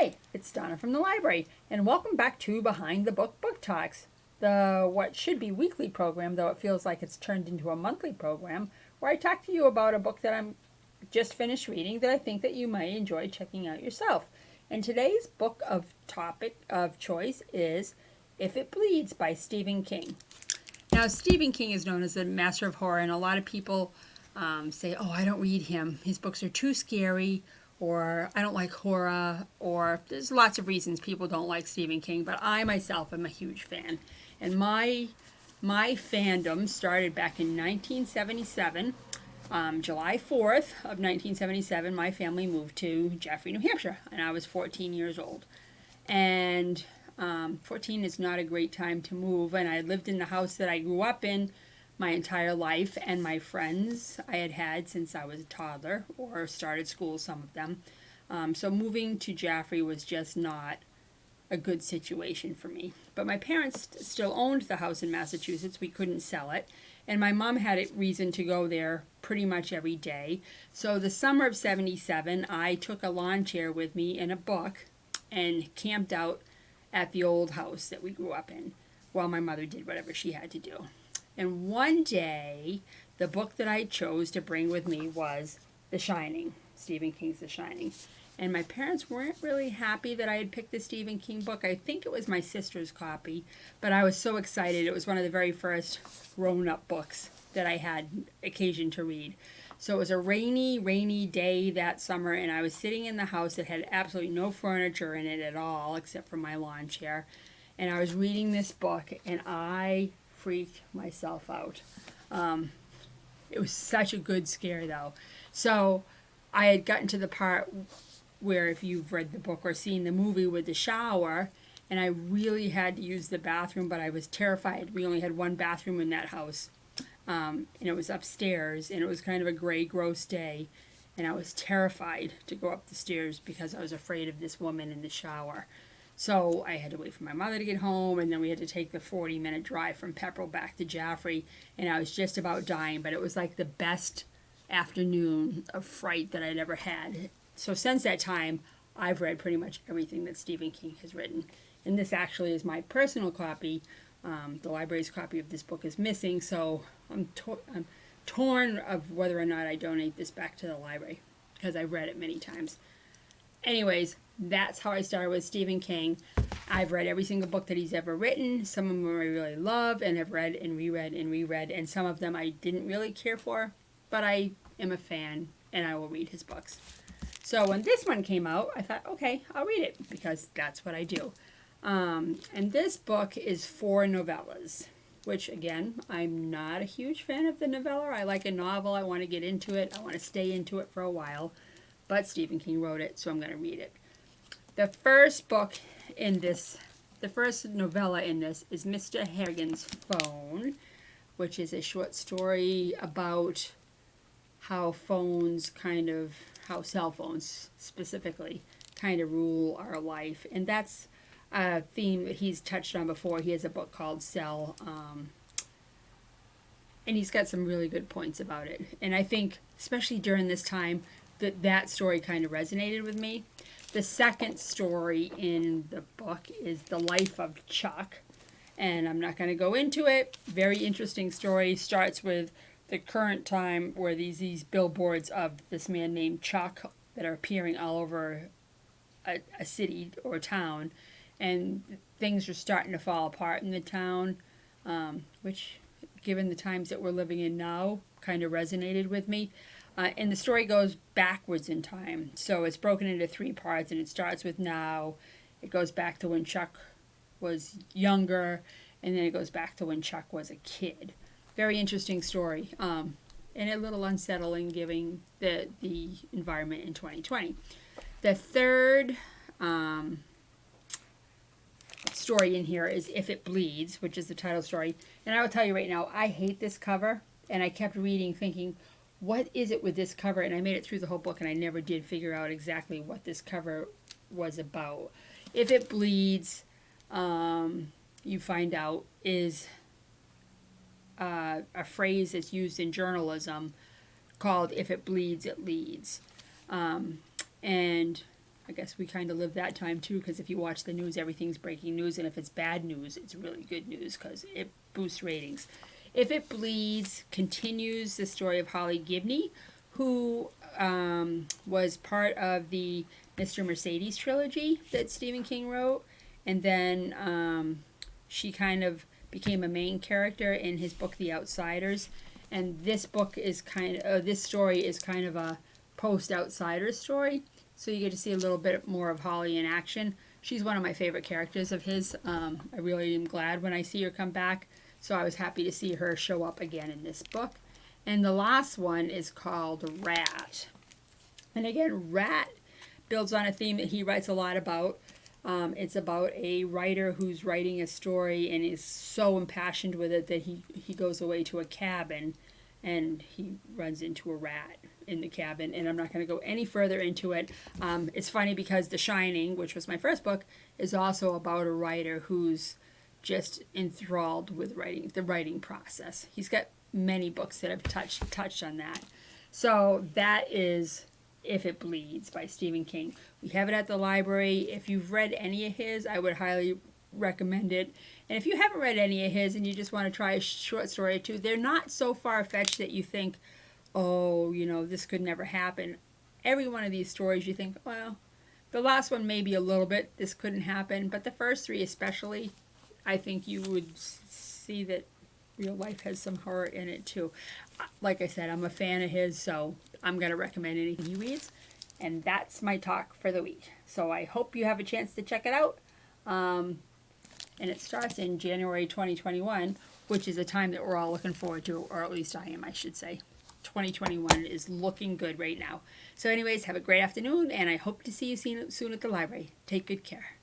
Hi, it's Donna from the library, and welcome back to Behind the Book Talks, the what should be weekly program, though it feels like it's turned into a monthly program, where I talk to you about a book that I'm just finished reading that I think that you might enjoy checking out yourself. And today's book of topic of choice is If It Bleeds by Stephen King. Now, Stephen King is known as the master of horror, and a lot of people say, oh, I don't read him. His books are too scary, or I don't like horror, or there's lots of reasons people don't like Stephen King, but I myself am a huge fan. And my fandom started back in 1977. July 4th of 1977, my family moved to Jaffrey, New Hampshire, and I was 14 years old. And 14 is not a great time to move, and I lived in the house that I grew up in my entire life, and my friends I had had since I was a toddler or started school, some of them. So moving to Jaffrey was just not a good situation for me. But my parents still owned the house in Massachusetts. We couldn't sell it. And my mom had a reason to go there pretty much every day. So the summer of 77, I took a lawn chair with me and a book and camped out at the old house that we grew up in while my mother did whatever she had to do. And one day, the book that I chose to bring with me was The Shining, Stephen King's The Shining. And my parents weren't really happy that I had picked the Stephen King book. I think it was my sister's copy, but I was so excited. It was one of the very first grown-up books that I had occasion to read. So it was a rainy day that summer, and I was sitting in the house that had absolutely no furniture in it at all, except for my lawn chair. And I was reading this book, and I freaked myself out. It was such a good scare, though. So I had gotten to the part where, if you've read the book or seen the movie, with the shower, and I really had to use the bathroom, but I was terrified. We only had one bathroom in that house, and it was upstairs, and it was kind of a gray, gross day, and I was terrified to go up the stairs because I was afraid of this woman in the shower. So I had to wait for my mother to get home, and then we had to take the 40-minute drive from Pepperell back to Jaffrey, and I was just about dying, but it was like the best afternoon of fright that I'd ever had. So since that time, I've read pretty much everything that Stephen King has written, and this actually is my personal copy. The library's copy of this book is missing, so I'm torn of whether or not I donate this back to the library, because I've read it many times. Anyways, that's how I started with Stephen King. I've read every single book that he's ever written. Some of them I really love and have read and reread and reread, and some of them I didn't really care for, but I am a fan and I will read his books. So when this one came out, I thought, okay, I'll read it, because that's what I do. And this book is 4 novellas, which, again, I'm not a huge fan of the novella. I like a novel. I want to get into it. I want to stay into it for a while. But Stephen King wrote it, so I'm going to read it. The first book in this, the first novella in this is Mr. Harrigan's Phone, which is a short story about how how cell phones specifically kind of rule our life. And that's a theme that he's touched on before. He has a book called Cell, and he's got some really good points about it. And I think, especially during this time, that story kind of resonated with me. The second story in the book is The Life of Chuck, and I'm not going to go into it. Very interesting story. Starts with the current time, where these billboards of this man named Chuck that are appearing all over a city or a town, and things are starting to fall apart in the town, which, given the times that we're living in now, kind of resonated with me. And the story goes backwards in time. So it's broken into 3 parts, and it starts with now. It goes back to when Chuck was younger, and then it goes back to when Chuck was a kid. Very interesting story, and a little unsettling given the environment in 2020. The third story in here is If It Bleeds, which is the title story. And I will tell you right now, I hate this cover, and I kept reading thinking, what is it with this cover? And I made it through the whole book, and I never did figure out exactly what this cover was about. If It Bleeds, you find out, is a phrase that's used in journalism called "If it bleeds, it leads." And I guess we kind of live that time too, because if you watch the news, everything's breaking news, and if it's bad news, it's really good news because it boosts ratings. If It Bleeds continues the story of Holly Gibney, who was part of the Mr. Mercedes trilogy that Stephen King wrote, and then she kind of became a main character in his book The Outsiders. And this book is this story is kind of a post-Outsiders story, so you get to see a little bit more of Holly in action. She's one of my favorite characters of his. I really am glad when I see her come back, so I was happy to see her show up again in this book. And the last one is called Rat. And again, Rat builds on a theme that he writes a lot about. It's about a writer who's writing a story and is so impassioned with it that he goes away to a cabin and he runs into a rat in the cabin. And I'm not going to go any further into it. It's funny because The Shining, which was my first book, is also about a writer who's just enthralled with the writing process. He's got many books that have touched on that. So that is If It Bleeds by Stephen King. We have it at the library. If you've read any of his, I would highly recommend it. And if you haven't read any of his and you just want to try a short story or two, they're not so far-fetched that you think, oh, this could never happen. Every one of these stories you think, well, the last one maybe a little bit, this couldn't happen. But the first three especially, I think you would see that real life has some horror in it too. Like I said, I'm a fan of his, so I'm going to recommend anything he reads. And that's my talk for the week. So I hope you have a chance to check it out. And it starts in January 2021, which is a time that we're all looking forward to, or at least I am, I should say. 2021 is looking good right now. So anyways, have a great afternoon, and I hope to see you soon at the library. Take good care.